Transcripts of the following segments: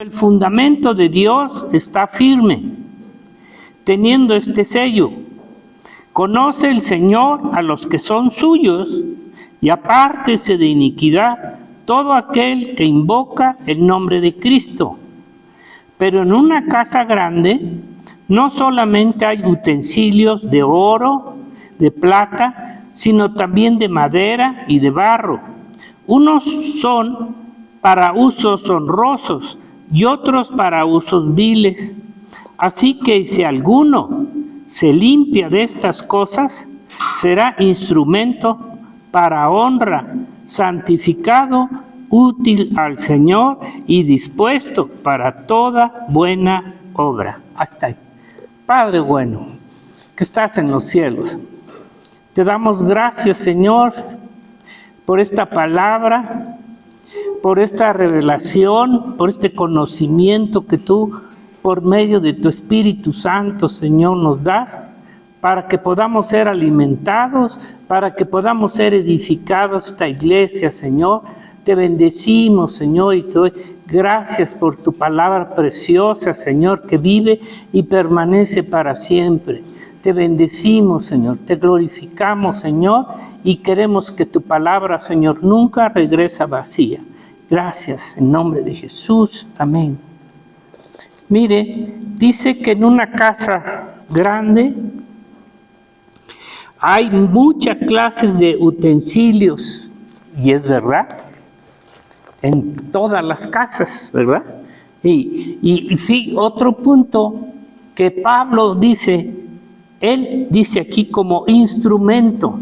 El fundamento de Dios está firme, teniendo este sello. Conoce el Señor a los que son suyos, y apártese de iniquidad todo aquel que invoca el nombre de Cristo. Pero en una casa grande no solamente hay utensilios de oro, de plata, sino también de madera y de barro. Unos son para usos honrosos y otros para usos viles. Así que si alguno se limpia de estas cosas, será instrumento para honra, santificado, útil al Señor y dispuesto para toda buena obra. Hasta ahí. Padre bueno, que estás en los cielos, te damos gracias, Señor, por esta palabra, por esta revelación, por este conocimiento que tú, por medio de tu Espíritu Santo, Señor, nos das, para que podamos ser alimentados, para que podamos ser edificados esta iglesia, Señor. Te bendecimos, Señor, y te doy gracias por tu palabra preciosa, Señor, que vive y permanece para siempre. Te bendecimos, Señor, te glorificamos, Señor, y queremos que tu palabra, Señor, nunca regresa vacía. Gracias, en nombre de Jesús. Amén. Mire, dice que en una casa grande hay muchas clases de utensilios, y es verdad, en todas las casas, ¿verdad? Y sí, otro punto que Pablo dice, él dice aquí como instrumento,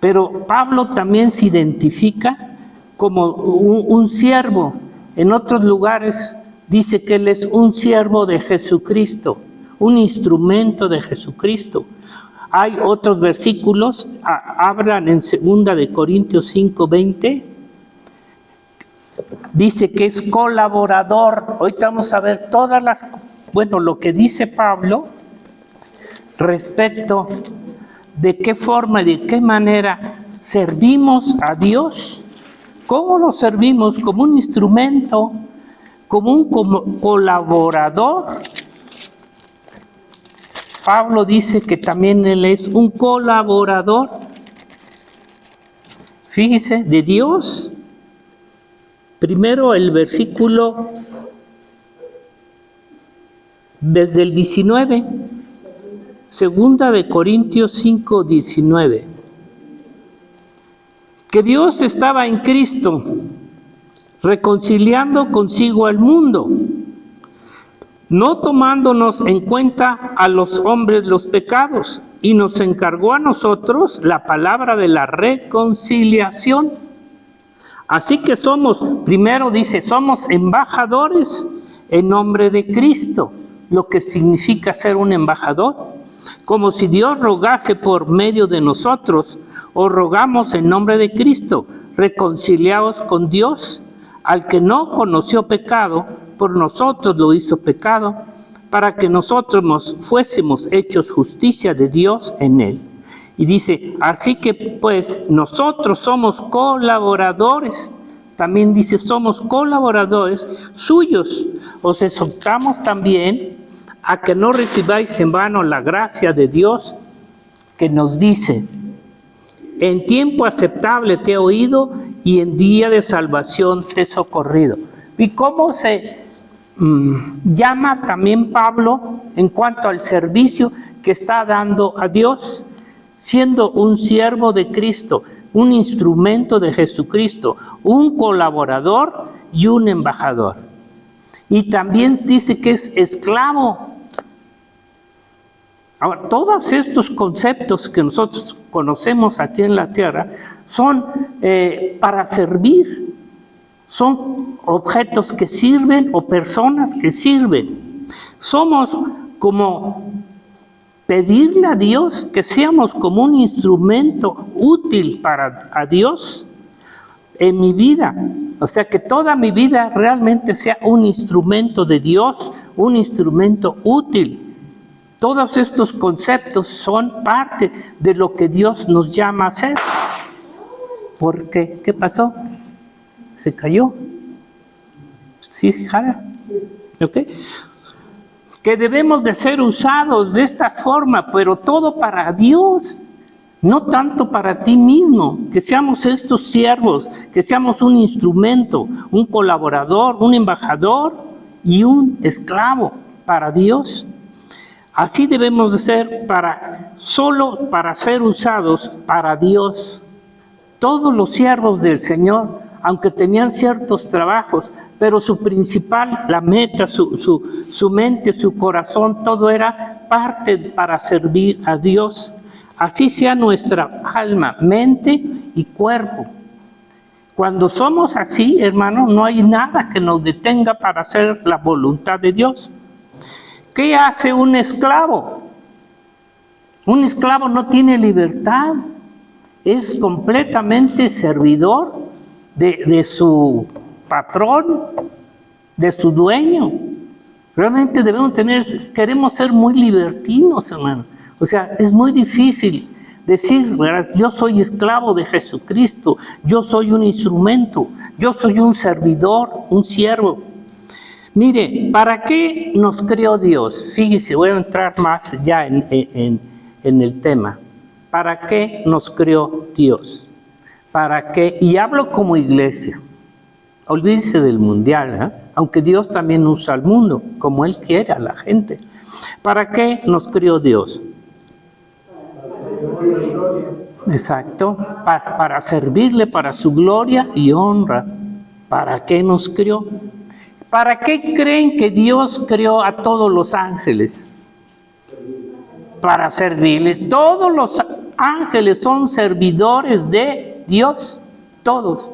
pero Pablo también se identifica como un siervo. En otros lugares dice que él es un siervo de Jesucristo, un instrumento de Jesucristo. Hay otros versículos, hablan en 2 de Corintios 5:20, dice que es colaborador. Ahorita vamos a ver lo que dice Pablo respecto de qué forma y de qué manera servimos a Dios. ¿Cómo lo servimos? Como un instrumento, como un colaborador. Pablo dice que también él es un colaborador, fíjese, de Dios. Primero el versículo desde el 19, 2 de Corintios 5:19. Que Dios estaba en Cristo, reconciliando consigo al mundo, no tomándonos en cuenta a los hombres los pecados, y nos encargó a nosotros la palabra de la reconciliación. Así que primero dice, somos embajadores en nombre de Cristo, lo que significa ser un embajador, como si Dios rogase por medio de nosotros, o rogamos en nombre de Cristo, reconciliados con Dios. Al que no conoció pecado, por nosotros lo hizo pecado, para que nosotros fuésemos hechos justicia de Dios en él. Y dice, así que pues nosotros somos colaboradores, también dice, somos colaboradores suyos. Os exhortamos también a que no recibáis en vano la gracia de Dios, que nos dice, en tiempo aceptable te he oído y en día de salvación te he socorrido. ¿Y cómo se llama también Pablo en cuanto al servicio que está dando a Dios? Siendo un siervo de Cristo, un instrumento de Jesucristo, un colaborador y un embajador. Y también dice que es esclavo. Ahora, todos estos conceptos que nosotros conocemos aquí en la tierra son para servir, son objetos que sirven o personas que sirven. Somos como pedirle a Dios que seamos como un instrumento útil para a Dios en mi vida. O sea, que toda mi vida realmente sea un instrumento de Dios, un instrumento útil. Todos estos conceptos son parte de lo que Dios nos llama a hacer. ¿Por qué? ¿Qué pasó? Se cayó. ¿Sí, Jara? ¿Ok? Que debemos de ser usados de esta forma, pero todo para Dios, no tanto para ti mismo. Que seamos estos siervos, que seamos un instrumento, un colaborador, un embajador y un esclavo para Dios. Así debemos de ser solo para ser usados para Dios. Todos los siervos del Señor, aunque tenían ciertos trabajos, pero su principal, la meta, su mente, su corazón, todo era parte para servir a Dios. Así sea nuestra alma, mente y cuerpo. Cuando somos así, hermano, no hay nada que nos detenga para hacer la voluntad de Dios. ¿Qué hace un esclavo? Un esclavo no tiene libertad. Es completamente servidor de su patrón, de su dueño. Realmente queremos ser muy libertinos, hermano. O sea, es muy difícil decir, ¿verdad? Yo soy esclavo de Jesucristo, yo soy un instrumento, yo soy un servidor, un siervo. Mire, ¿para qué nos creó Dios? Fíjese, voy a entrar más ya en el tema. ¿Para qué nos creó Dios? ¿Para qué? Y hablo como iglesia. Olvídese del mundial, ¿eh? Aunque Dios también usa al mundo, como Él quiere a la gente. ¿Para qué nos creó Dios? Exacto, para servirle, para su gloria y honra. ¿Para qué nos creó? ¿Para qué creen que Dios creó a todos los ángeles? Para servirles. Todos los ángeles son servidores de Dios, todos.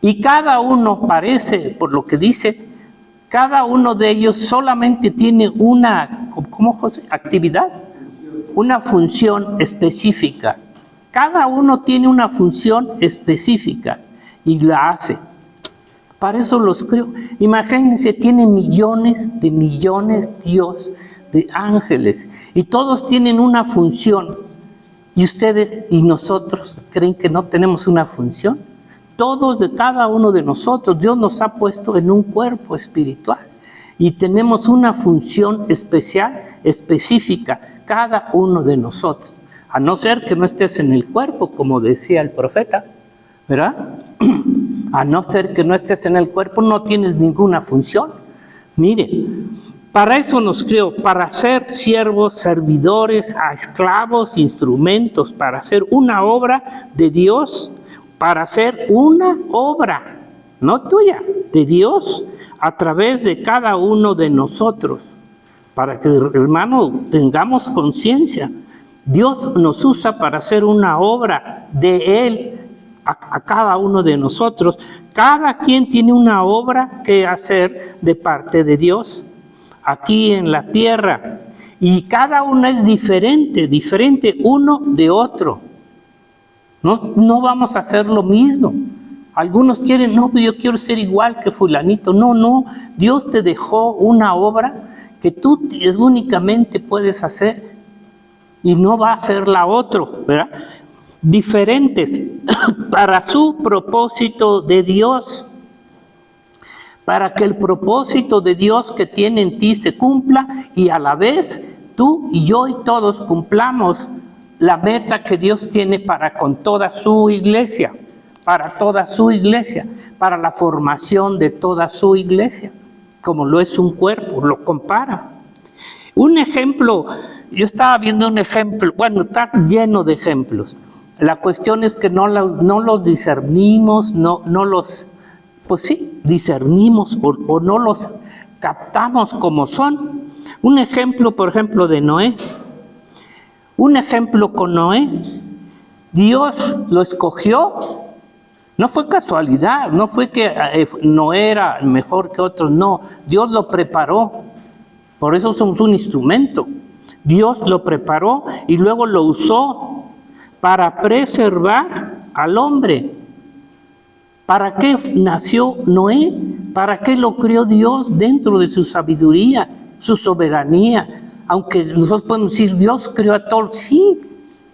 Y cada uno parece, por lo que dice, cada uno de ellos solamente tiene una, ¿cómo, José? Actividad, una función específica. Cada uno tiene una función específica y la hace. Para eso los creo. Imagínense, tiene millones Dios de ángeles y todos tienen una función. ¿Y ustedes y nosotros creen que no tenemos una función? Todos, de cada uno de nosotros, Dios nos ha puesto en un cuerpo espiritual y tenemos una función especial, específica, cada uno de nosotros. A no ser que no estés en el cuerpo, como decía el profeta, ¿verdad? A no ser que no estés en el cuerpo, no tienes ninguna función. Mire, para eso nos creó, para ser siervos, servidores, a esclavos, instrumentos, para hacer una obra de Dios, para hacer una obra, no tuya, de Dios, a través de cada uno de nosotros, para que, hermano, tengamos conciencia. Dios nos usa para hacer una obra de Él, a cada uno de nosotros. Cada quien tiene una obra que hacer de parte de Dios aquí en la tierra, y cada una es diferente uno de otro. No vamos a hacer lo mismo. Algunos quieren, no, yo quiero ser igual que fulanito. No, Dios te dejó una obra que tú únicamente puedes hacer y no va a ser la otra, ¿verdad? Diferentes para su propósito de Dios, para que el propósito de Dios que tiene en ti se cumpla y a la vez tú y yo y todos cumplamos la meta que Dios tiene para con toda su iglesia, para la formación de toda su iglesia, como lo es un cuerpo, lo compara. Un ejemplo, yo estaba viendo un ejemplo, bueno, está lleno de ejemplos. La cuestión es que no los discernimos, pues sí, discernimos o no los captamos como son. Un ejemplo, por ejemplo, de Noé. Un ejemplo con Noé. Dios lo escogió. No fue casualidad, no fue que Noé era mejor que otros, no. Dios lo preparó. Por eso somos un instrumento. Dios lo preparó y luego lo usó para preservar al hombre. ¿Para qué nació Noé? ¿Para qué lo creó Dios dentro de su sabiduría, su soberanía? Aunque nosotros podemos decir, Dios creó a todos, sí,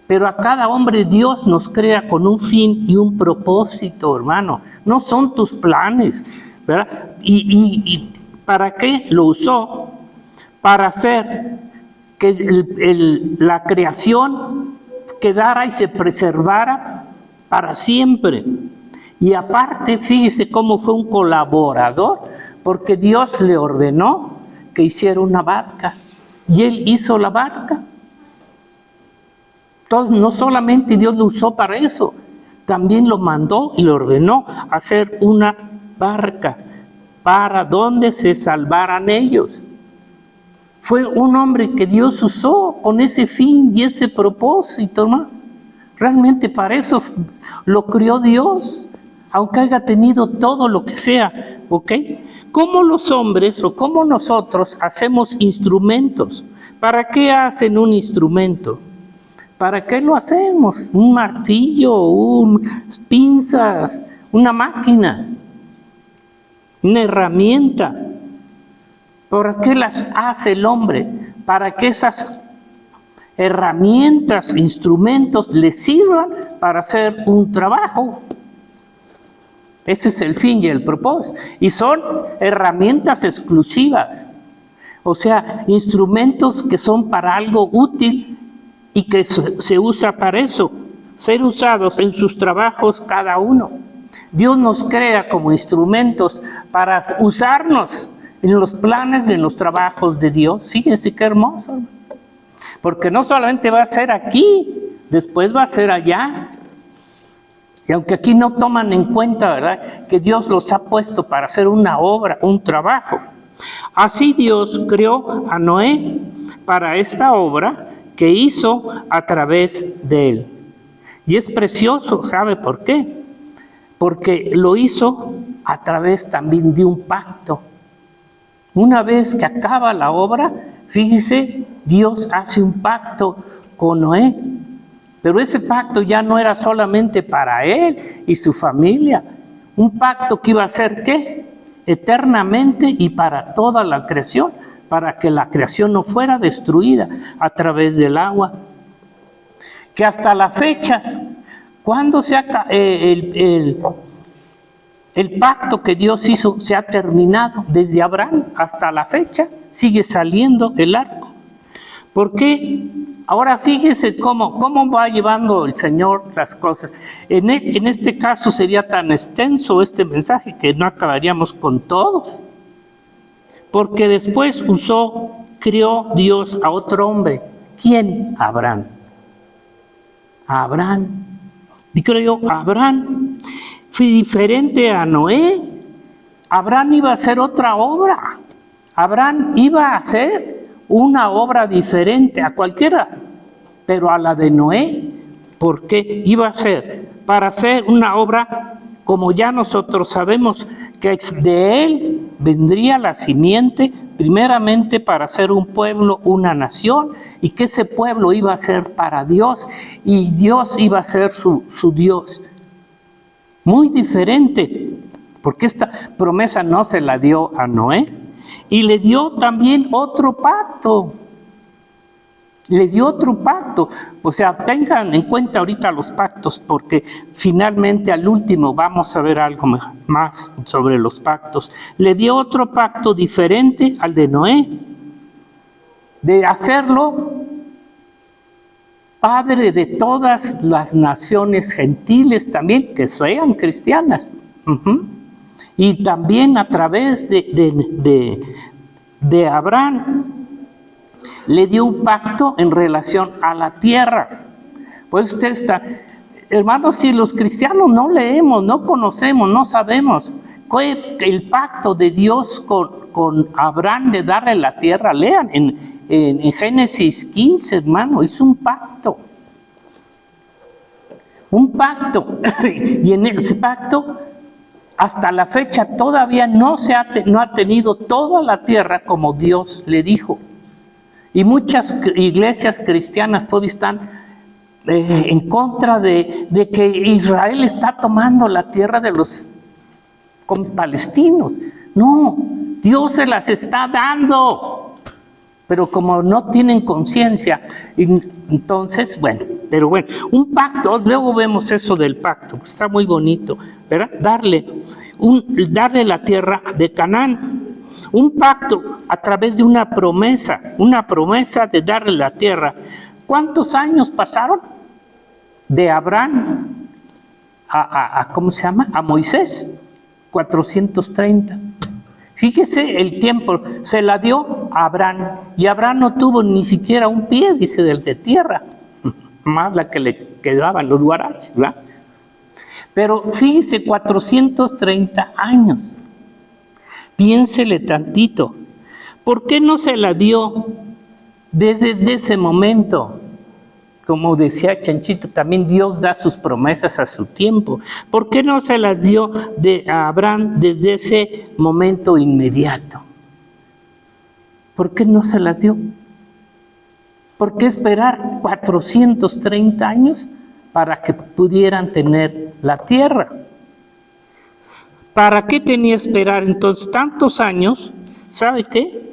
pero a cada hombre Dios nos crea con un fin y un propósito, hermano. no son tus planes, ¿verdad? ¿Y para qué lo usó? Para hacer que la creación quedara y se preservara para siempre. Y aparte, fíjese cómo fue un colaborador, porque Dios le ordenó que hiciera una barca, y él hizo la barca. Entonces, no solamente Dios lo usó para eso, también lo mandó y le ordenó hacer una barca para donde se salvaran ellos. Fue un hombre que Dios usó con ese fin y ese propósito, ¿no? Realmente para eso lo crió Dios, aunque haya tenido todo lo que sea, ¿ok? ¿Cómo los hombres o cómo nosotros hacemos instrumentos? ¿Para qué hacen un instrumento? ¿Para qué lo hacemos? Un martillo, pinzas, una máquina, una herramienta. ¿Para qué las hace el hombre? Para que esas herramientas, instrumentos le sirvan para hacer un trabajo. Ese es el fin y el propósito. Y son herramientas exclusivas. O sea, instrumentos que son para algo útil y que se usa para eso, ser usados en sus trabajos cada uno. Dios nos crea como instrumentos para usarnos en los planes de los trabajos de Dios. Fíjense qué hermoso. Porque no solamente va a ser aquí, después va a ser allá. Y aunque aquí no toman en cuenta, ¿verdad?, que Dios los ha puesto para hacer una obra, un trabajo. Así Dios creó a Noé para esta obra que hizo a través de él. Y es precioso, ¿sabe por qué? Porque lo hizo a través también de un pacto. Una vez que acaba la obra, fíjese, Dios hace un pacto con Noé. Pero ese pacto ya no era solamente para él y su familia. Un pacto que iba a ser, ¿qué? Eternamente y para toda la creación, para que la creación no fuera destruida a través del agua. Que hasta la fecha, cuando el pacto que Dios hizo se ha terminado, desde Abraham hasta la fecha, sigue saliendo el arco. ¿Por qué? Ahora fíjese cómo va llevando el Señor las cosas. En este caso sería tan extenso este mensaje que no acabaríamos con todos. Porque después crió Dios a otro hombre. ¿Quién? Abraham. Abraham. Y creo Abraham fue diferente a Noé. Abraham iba a hacer otra obra. Abraham iba a hacer una obra diferente a cualquiera, pero a la de Noé, porque iba a ser para hacer una obra, como ya nosotros sabemos, que de él vendría la simiente, primeramente para hacer un pueblo, una nación, y que ese pueblo iba a ser para Dios, y Dios iba a ser su Dios. Muy diferente, porque esta promesa no se la dio a Noé, y le dio también otro pacto. Le dio otro pacto. O sea, tengan en cuenta ahorita los pactos, porque finalmente al último vamos a ver algo más sobre los pactos. Le dio otro pacto diferente al de Noé, de hacerlo padre de todas las naciones gentiles también, que sean cristianas. Y también a través de Abraham le dio un pacto en relación a la tierra. Pues usted está, hermanos, si los cristianos no leemos, no conocemos, no sabemos el pacto de Dios con Abraham de darle la tierra, lean en Génesis 15, hermano, es un pacto. Un pacto. Y en ese pacto, hasta la fecha todavía no ha tenido toda la tierra como Dios le dijo. Y muchas iglesias cristianas todavía están en contra de que Israel está tomando la tierra de los palestinos. No, Dios se las está dando. pero como no tienen conciencia, entonces, bueno, pero bueno, un pacto, luego vemos eso del pacto, está muy bonito, ¿verdad? Darle la tierra de Canaán, un pacto a través de una promesa de darle la tierra. ¿Cuántos años pasaron de Abraham ¿cómo se llama? A Moisés? 430. Fíjese el tiempo, se la dio a Abraham, y Abraham no tuvo ni siquiera un pie, dice, de tierra, más la que le quedaban los guaraches, ¿verdad? Pero fíjese, 430 años. Piénsele tantito. ¿Por qué no se la dio desde ese momento? Como decía Chanchito, también Dios da sus promesas a su tiempo. ¿Por qué no se las dio a Abraham desde ese momento inmediato? ¿Por qué no se las dio? ¿Por qué esperar 430 años para que pudieran tener la tierra? ¿Para qué tenía que esperar entonces tantos años? ¿Sabe qué?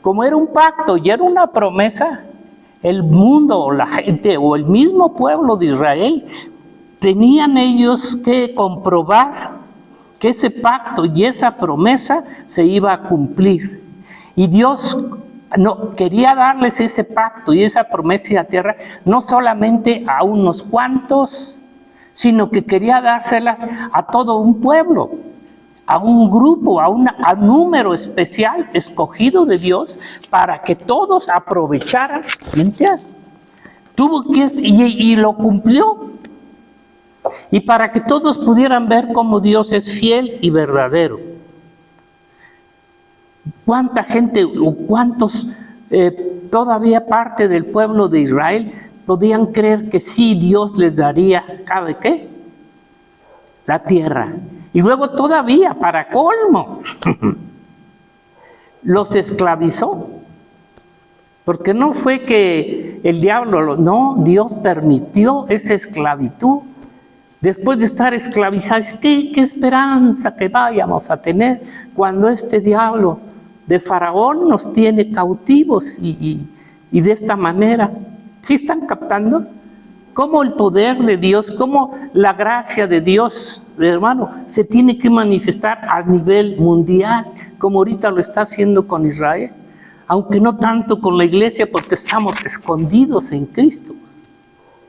Como era un pacto y era una promesa, el mundo o la gente o el mismo pueblo de Israel tenían ellos que comprobar que ese pacto y esa promesa se iba a cumplir. Y Dios no quería darles ese pacto y esa promesa a tierra no solamente a unos cuantos, sino que quería dárselas a todo un pueblo, a un grupo, a un número especial escogido de Dios para que todos aprovecharan. Tuvo que, y lo cumplió. Y para que todos pudieran ver cómo Dios es fiel y verdadero. ¿Cuánta gente o cuántos todavía parte del pueblo de Israel podían creer que sí, Dios les daría, ¿sabe qué? La tierra. Y luego todavía, para colmo, los esclavizó. Porque no fue que el diablo, no, Dios permitió esa esclavitud. Después de estar esclavizados, ¿qué esperanza que vayamos a tener cuando este diablo de Faraón nos tiene cautivos y de esta manera? ¿Sí están captando? Cómo el poder de Dios, cómo la gracia de Dios, hermano, se tiene que manifestar a nivel mundial, como ahorita lo está haciendo con Israel, aunque no tanto con la iglesia porque estamos escondidos en Cristo.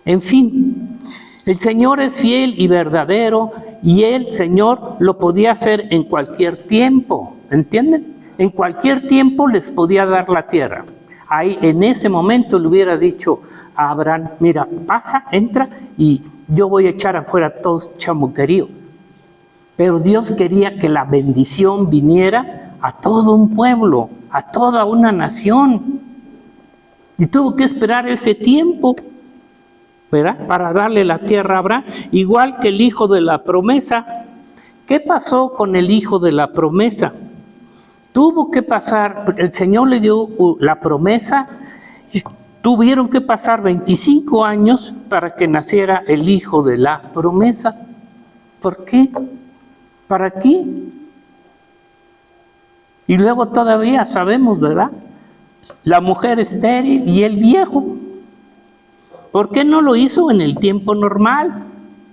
En fin, el Señor es fiel y verdadero y el Señor lo podía hacer en cualquier tiempo, ¿entienden? En cualquier tiempo les podía dar la tierra. Ahí en ese momento le hubiera dicho a Abraham, mira, pasa, entra y yo voy a echar afuera a todos chamuquerío. Pero Dios quería que la bendición viniera a todo un pueblo, a toda una nación. Y tuvo que esperar ese tiempo, ¿verdad? Para darle la tierra a Abraham, igual que el hijo de la promesa. ¿Qué pasó con el hijo de la promesa? Tuvo que pasar, el Señor le dio la promesa, tuvieron que pasar 25 años para que naciera el hijo de la promesa. ¿Por qué? ¿Para qué? Y luego todavía sabemos, ¿verdad? La mujer estéril y el viejo. ¿Por qué no lo hizo en el tiempo normal?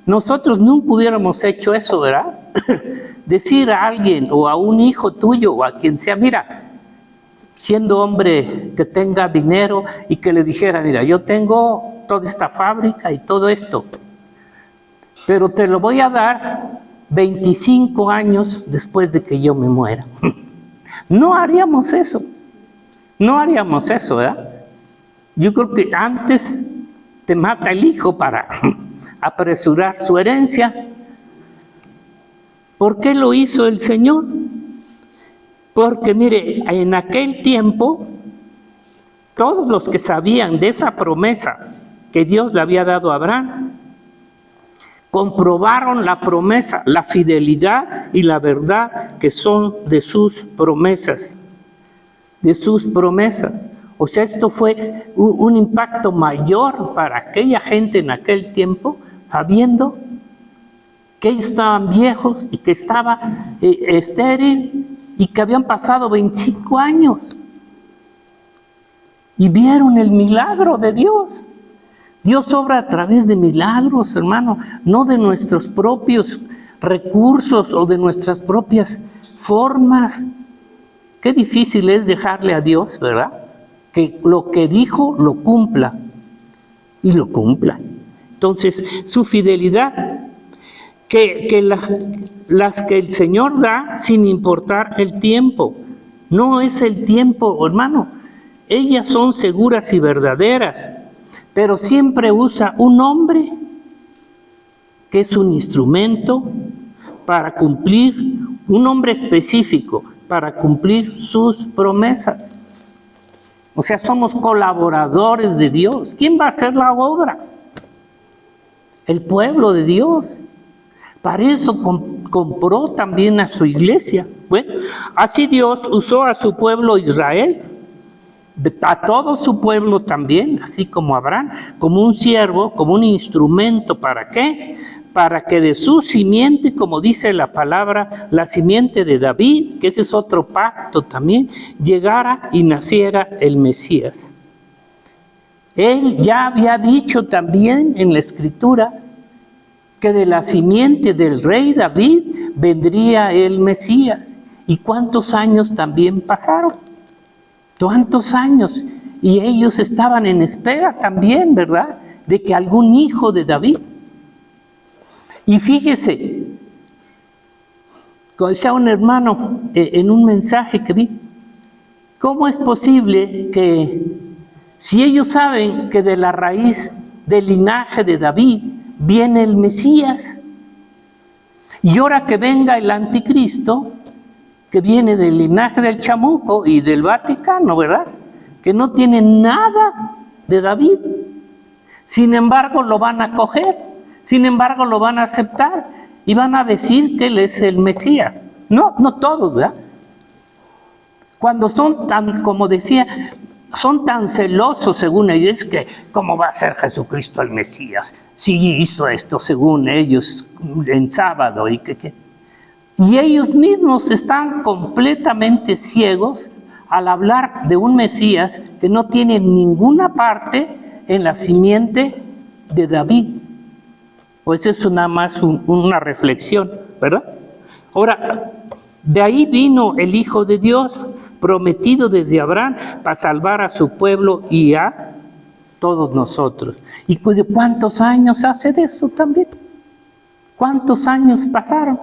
Nosotros nunca hubiéramos hecho eso, ¿verdad? Decir a alguien o a un hijo tuyo o a quien sea, mira, siendo hombre que tenga dinero y que le dijera, mira, yo tengo toda esta fábrica y todo esto, pero te lo voy a dar 25 años después de que yo me muera. No haríamos eso, ¿verdad? Yo creo que antes te mata el hijo para apresurar su herencia. ¿Por qué lo hizo el Señor? Porque mire, en aquel tiempo, todos los que sabían de esa promesa que Dios le había dado a Abraham, comprobaron la promesa, la fidelidad y la verdad que son de sus promesas. De sus promesas. O sea, esto fue un impacto mayor para aquella gente en aquel tiempo, sabiendo que ellos estaban viejos y que estaba estéril y que habían pasado 25 años. y vieron el milagro de Dios. Dios obra a través de milagros, hermano, no de nuestros propios recursos o de nuestras propias formas. Qué difícil es dejarle a Dios, ¿verdad? Que lo que dijo lo cumpla y lo cumpla. Entonces, su fidelidad, las que el Señor da sin importar el tiempo. No es el tiempo, hermano. Ellas son seguras y verdaderas, pero siempre usa un hombre que es un instrumento para cumplir, un hombre específico para cumplir sus promesas. O sea, somos colaboradores de Dios. ¿Quién va a hacer la obra? El pueblo de Dios. Para eso compró también a su iglesia. Bueno, así Dios usó a su pueblo Israel, a todo su pueblo también, así como Abraham, como un siervo, como un instrumento. ¿Para qué? Para que de su simiente, como dice la palabra, la simiente de David, que ese es otro pacto también, llegara y naciera el Mesías. Él ya había dicho también en la Escritura que de la simiente del rey David vendría el Mesías. ¿Y cuántos años también pasaron? ¿Cuántos años? Y ellos estaban en espera también, ¿verdad?, de que algún hijo de David. Y fíjese, como decía un hermano en un mensaje que vi, ¿cómo es posible que si ellos saben que de la raíz del linaje de David viene el Mesías, y ahora que venga el anticristo, que viene del linaje del chamuco y del Vaticano, ¿verdad?, que no tiene nada de David, sin embargo lo van a coger, sin embargo lo van a aceptar y van a decir que él es el Mesías? No todos, ¿verdad? Cuando son tan, como decía, son tan celosos según ellos, que ¿cómo va a ser Jesucristo el Mesías si hizo esto según ellos en sábado? Y ellos mismos están completamente ciegos al hablar de un Mesías que no tiene ninguna parte en la simiente de David. Pues eso es nada más una reflexión, ¿verdad? Ahora, de ahí vino el Hijo de Dios, prometido desde Abraham para salvar a su pueblo y a todos nosotros. ¿Y de cuántos años hace de eso también? ¿Cuántos años pasaron?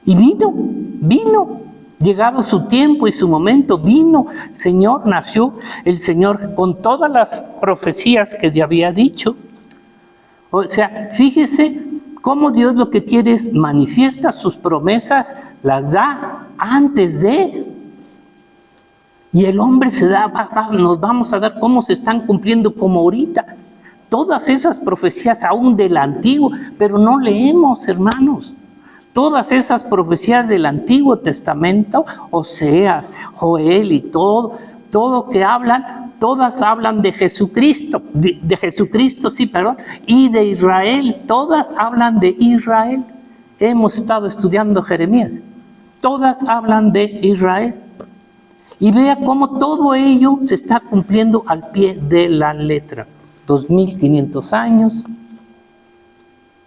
Y vino, llegado su tiempo y su momento, vino el Señor, nació el Señor con todas las profecías que ya había dicho. O sea, fíjese cómo Dios lo que quiere es manifiesta sus promesas, las da antes de. Y el hombre nos vamos a dar cómo se están cumpliendo como ahorita. Todas esas profecías aún del Antiguo, pero no leemos, hermanos. Todas esas profecías del Antiguo Testamento, Oseas, Joel y todo que hablan, todas hablan de Jesucristo, de Jesucristo, sí, perdón, y de Israel. Todas hablan de Israel. Hemos estado estudiando Jeremías. Todas hablan de Israel. Y vea cómo todo ello se está cumpliendo al pie de la letra. 2500 años.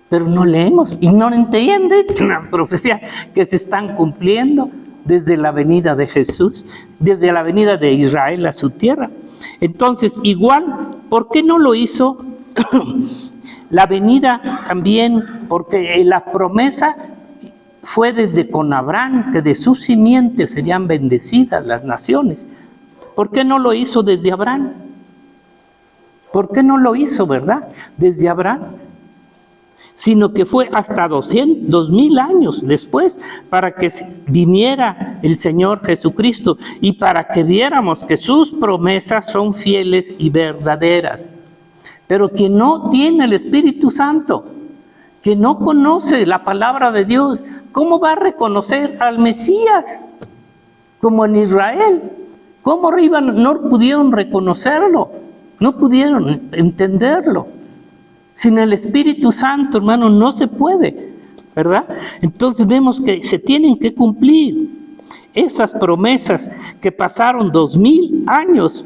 Pero no leemos y no entienden las profecías que se están cumpliendo desde la venida de Jesús, desde la venida de Israel a su tierra. Entonces, igual, ¿por qué no lo hizo la venida también? Porque la promesa fue desde con Abraham, que de su simiente serían bendecidas las naciones. ¿Por qué no lo hizo desde Abraham? ¿Por qué no lo hizo, verdad? Desde Abraham. Sino que fue hasta 2000 años después para que viniera el Señor Jesucristo y para que viéramos que sus promesas son fieles y verdaderas. Pero quien no tiene el Espíritu Santo, que no conoce la palabra de Dios, ¿cómo va a reconocer al Mesías? Como en Israel. ¿Cómo no pudieron reconocerlo? No pudieron entenderlo. Sin el Espíritu Santo, hermano, no se puede, ¿verdad? Entonces vemos que se tienen que cumplir. esas promesas que pasaron 2000 años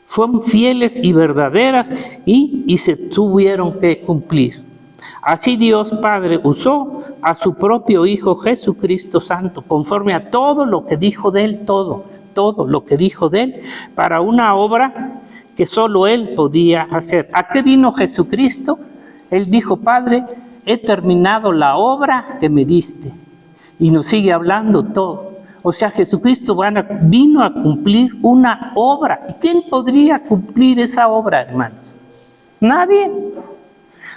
fueron fieles y verdaderas y se tuvieron que cumplir. Así Dios Padre usó a su propio Hijo Jesucristo Santo, conforme a todo lo que dijo de Él, todo lo que dijo de Él, para una obra que solo Él podía hacer. ¿A qué vino Jesucristo? Él dijo: Padre, he terminado la obra que me diste. Y nos sigue hablando todo. O sea, Jesucristo vino a cumplir una obra. ¿Y quién podría cumplir esa obra, hermanos? Nadie.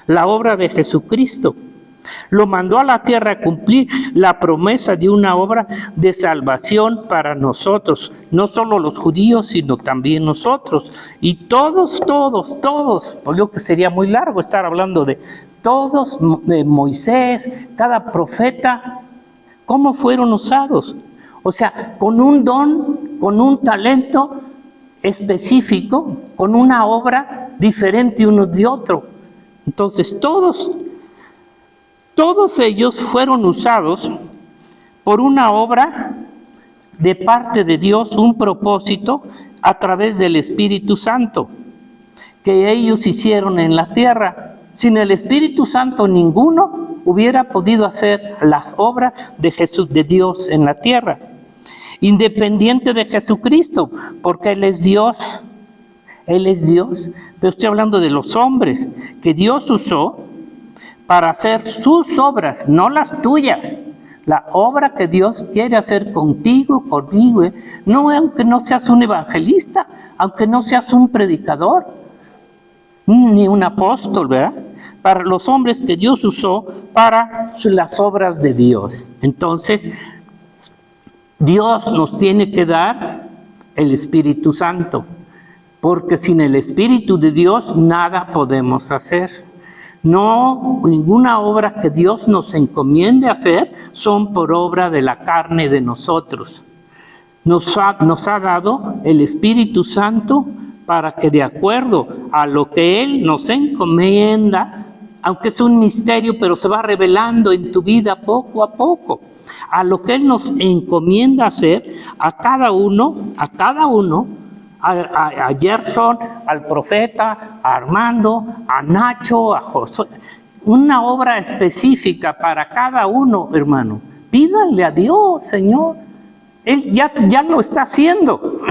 La obra de Jesucristo. Lo mandó a la tierra a cumplir la promesa de una obra de salvación para nosotros. No solo los judíos, sino también nosotros. Y todos, por lo que sería muy largo estar hablando de todos, de Moisés, cada profeta, cómo fueron usados. O sea, con un don, con un talento específico, con una obra diferente uno de otro. Entonces todos ellos fueron usados por una obra de parte de Dios, un propósito a través del Espíritu Santo que ellos hicieron en la tierra. Sin el Espíritu Santo ninguno hubiera podido hacer las obras de Jesús, de Dios en la tierra, independiente de Jesucristo, porque Él es Dios. Él es Dios, pero estoy hablando de los hombres que Dios usó para hacer sus obras, no las tuyas. La obra que Dios quiere hacer contigo, conmigo, no, aunque no seas un evangelista, aunque no seas un predicador, ni un apóstol, ¿verdad? Para los hombres que Dios usó para las obras de Dios. Entonces, Dios nos tiene que dar el Espíritu Santo, porque sin el Espíritu de Dios nada podemos hacer. No, ninguna obra que Dios nos encomiende hacer son por obra de la carne de nosotros. Nos ha dado el Espíritu Santo para que, de acuerdo a lo que Él nos encomienda, aunque es un misterio, pero se va revelando en tu vida poco a poco, a lo que Él nos encomienda hacer, a cada uno, a Gerson, al profeta, a Armando, a Nacho, a Josué, una obra específica para cada uno, hermano. Pídanle a Dios, Señor. Él ya lo está haciendo,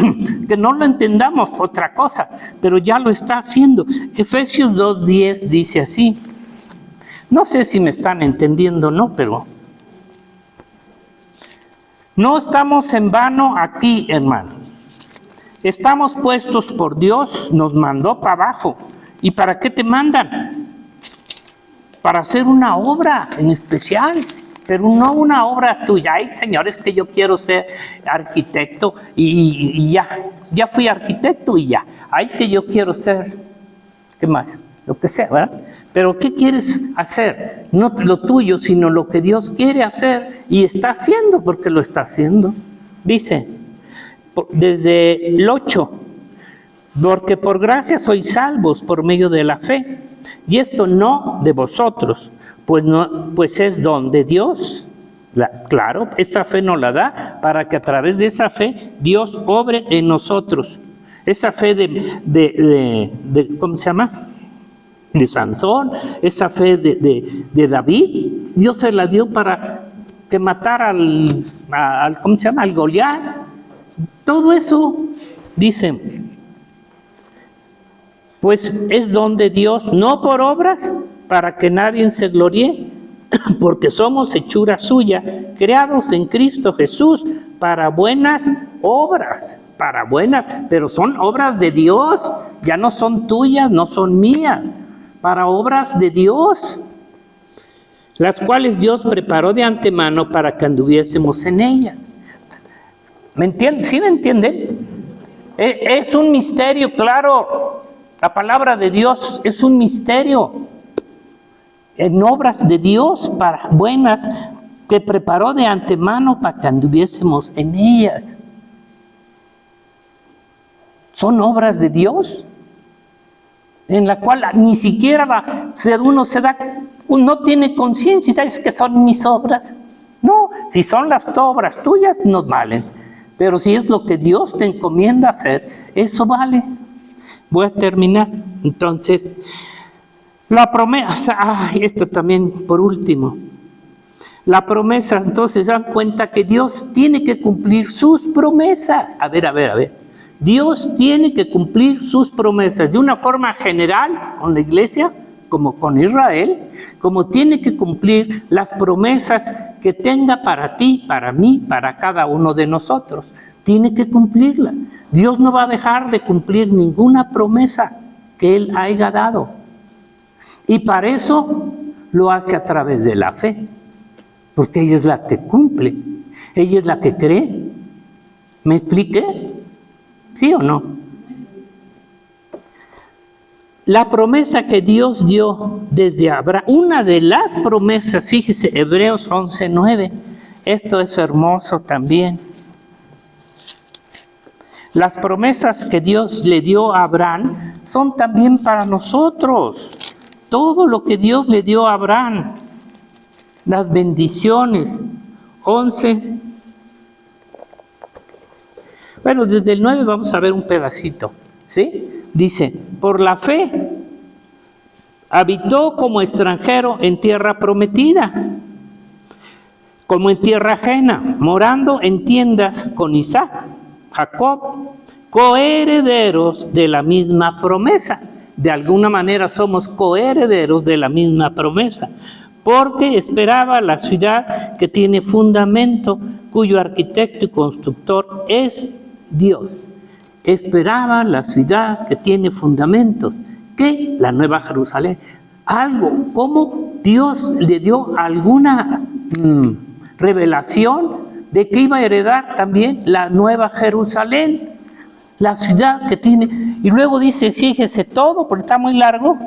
que no lo entendamos otra cosa, pero ya lo está haciendo. Efesios 2:10 dice así. No sé si me están entendiendo o no, pero no estamos en vano aquí, hermano. Estamos puestos por Dios, nos mandó para abajo. ¿Y para qué te mandan? Para hacer una obra en especial, pero no una obra tuya. Ay, Señor, es que yo quiero ser arquitecto y ya fui arquitecto y ya. Ay, que yo quiero ser, ¿qué más? Lo que sea, ¿verdad? Pero ¿qué quieres hacer? No lo tuyo, sino lo que Dios quiere hacer y está haciendo, porque lo está haciendo. Dice, desde el 8, porque por gracia sois salvos por medio de la fe, y esto no de vosotros, pues es don de Dios. Claro, esa fe nos la da para que a través de esa fe Dios obre en nosotros. Esa fe de ¿cómo se llama? De Sansón, esa fe de David, Dios se la dio para que matara al ¿cómo se llama? Al Goliat. Todo eso, dice, pues es don de Dios, no por obras, para que nadie se gloríe, porque somos hechura suya, creados en Cristo Jesús, para buenas obras, pero son obras de Dios, ya no son tuyas, no son mías, para obras de Dios, las cuales Dios preparó de antemano para que anduviésemos en ellas. ¿Me entienden? ¿Sí me entienden? Es un misterio, claro. La palabra de Dios es un misterio. En obras de Dios para buenas, que preparó de antemano para que anduviésemos en ellas. Son obras de Dios, en la cual ni siquiera uno no tiene conciencia, ¿sabes que son mis obras? No, Si son las obras tuyas, no valen. Pero si es lo que Dios te encomienda hacer, eso vale. Voy a terminar. Entonces, la promesa, esto también por último. La promesa, entonces, dan cuenta que Dios tiene que cumplir sus promesas. A ver. Dios tiene que cumplir sus promesas de una forma general con la iglesia, como con Israel, como tiene que cumplir las promesas que tenga para ti, para mí, para cada uno de nosotros. Tiene que cumplirla. Dios no va a dejar de cumplir ninguna promesa que Él haya dado. Y para eso lo hace a través de la fe. Porque ella es la que cumple, ella es la que cree. ¿Me expliqué? ¿Sí o no? La promesa que Dios dio desde Abraham, una de las promesas, fíjese, Hebreos 11:9, esto es hermoso también. Las promesas que Dios le dio a Abraham son también para nosotros. Todo lo que Dios le dio a Abraham, las bendiciones, 11. Bueno, desde el 9 vamos a ver un pedacito, ¿sí? Dice, por la fe habitó como extranjero en tierra prometida, como en tierra ajena, morando en tiendas con Isaac, Jacob, coherederos de la misma promesa. De alguna manera somos coherederos de la misma promesa, porque esperaba la ciudad que tiene fundamento, cuyo arquitecto y constructor es Dios. Esperaba la ciudad que tiene fundamentos, que la Nueva Jerusalén. Algo, como Dios le dio alguna revelación de que iba a heredar también la Nueva Jerusalén, la ciudad que tiene. Y luego dice, fíjese todo, porque está muy largo,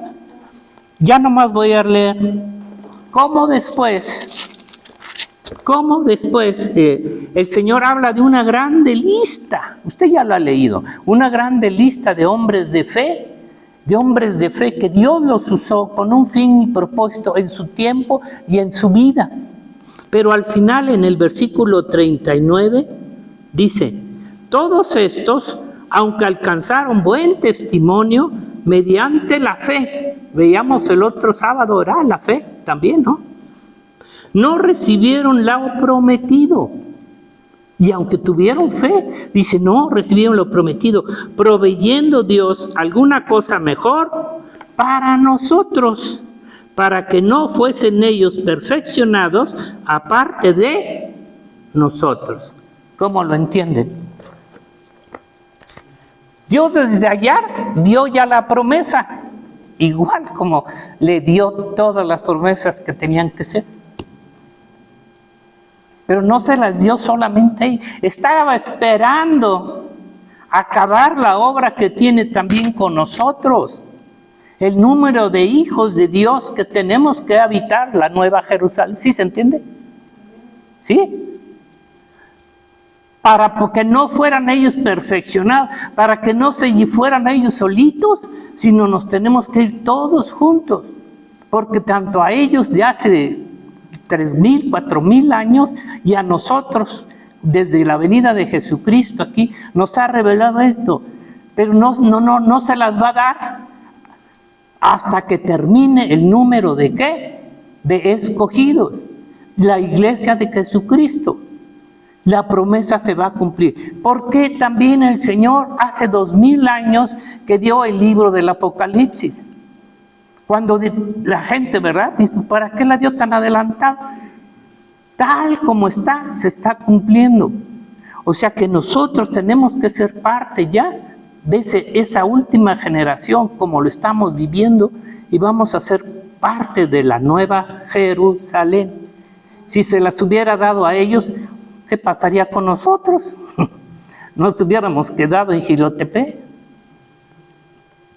ya nomás voy a leer. ¿Cómo después el Señor habla de una grande lista? Usted ya lo ha leído, una grande lista de hombres de fe que Dios los usó con un fin y propósito en su tiempo y en su vida. Pero al final, en el versículo 39, dice, todos estos, aunque alcanzaron buen testimonio mediante la fe, veíamos el otro sábado, era la fe también, ¿no? No recibieron lo prometido. Y aunque tuvieron fe, dice, no recibieron lo prometido, proveyendo Dios alguna cosa mejor para nosotros, para que no fuesen ellos perfeccionados aparte de nosotros. ¿Cómo lo entienden? Dios desde allá dio ya la promesa, igual como le dio todas las promesas que tenían que ser. Pero no se las dio solamente ahí. Estaba esperando acabar la obra que tiene también con nosotros. El número de hijos de Dios que tenemos que habitar la Nueva Jerusalén. ¿Sí se entiende? ¿Sí? Para que no fueran ellos perfeccionados, para que no se fueran ellos solitos, sino nos tenemos que ir todos juntos. Porque tanto a ellos de hace 3,000, 4,000 años y a nosotros desde la venida de Jesucristo aquí nos ha revelado esto, pero no se las va a dar hasta que termine el número de ¿qué? De escogidos, la iglesia de Jesucristo. La promesa se va a cumplir. Porque también el Señor hace 2,000 años que dio el libro del Apocalipsis. Cuando la gente, ¿verdad? Dice, ¿para qué la dio tan adelantada? Tal como está, se está cumpliendo. O sea que nosotros tenemos que ser parte ya de esa última generación como lo estamos viviendo y vamos a ser parte de la Nueva Jerusalén. Si se las hubiera dado a ellos, ¿qué pasaría con nosotros? Nos hubiéramos quedado en Jilotepec.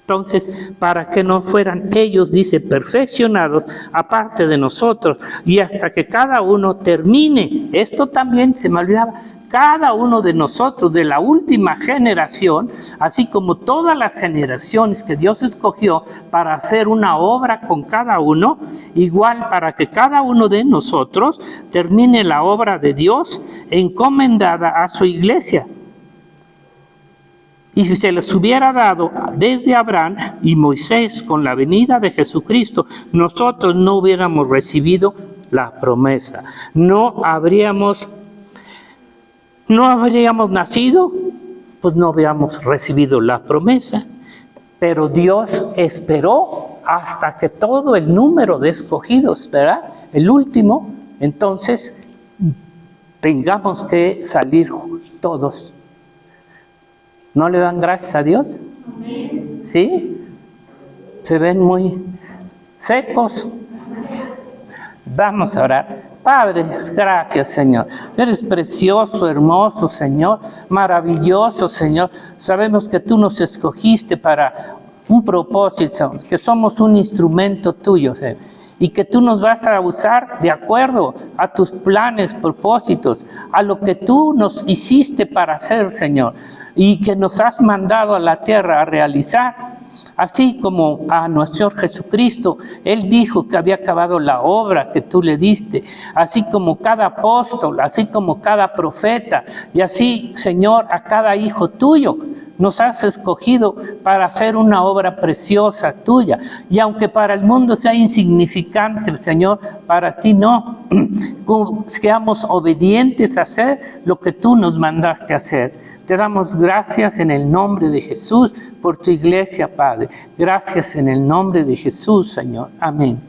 Entonces, para que no fueran ellos, dice, perfeccionados, aparte de nosotros, y hasta que cada uno termine, esto también se me olvidaba, cada uno de nosotros, de la última generación, así como todas las generaciones que Dios escogió para hacer una obra con cada uno, igual para que cada uno de nosotros termine la obra de Dios encomendada a su iglesia. Y si se les hubiera dado desde Abraham y Moisés con la venida de Jesucristo, nosotros no hubiéramos recibido la promesa. No habríamos nacido, pues no habríamos recibido la promesa. Pero Dios esperó hasta que todo el número de escogidos, ¿verdad? El último, entonces tengamos que salir todos. ¿No le dan gracias a Dios? ¿Sí? Se ven muy secos. Vamos a orar. Padre, gracias, Señor. Eres precioso, hermoso, Señor. Maravilloso, Señor. Sabemos que tú nos escogiste para un propósito, que somos un instrumento tuyo, Señor. Y que tú nos vas a usar de acuerdo a tus planes, propósitos, a lo que tú nos hiciste para hacer, Señor. Y que nos has mandado a la tierra a realizar. Así como a nuestro Jesucristo, Él dijo que había acabado la obra que tú le diste, así como cada apóstol, así como cada profeta, y así, Señor, a cada hijo tuyo, nos has escogido para hacer una obra preciosa tuya. Y aunque para el mundo sea insignificante, Señor, para ti no, seamos obedientes a hacer lo que tú nos mandaste hacer. Te damos gracias en el nombre de Jesús por tu iglesia, Padre. Gracias en el nombre de Jesús, Señor. Amén.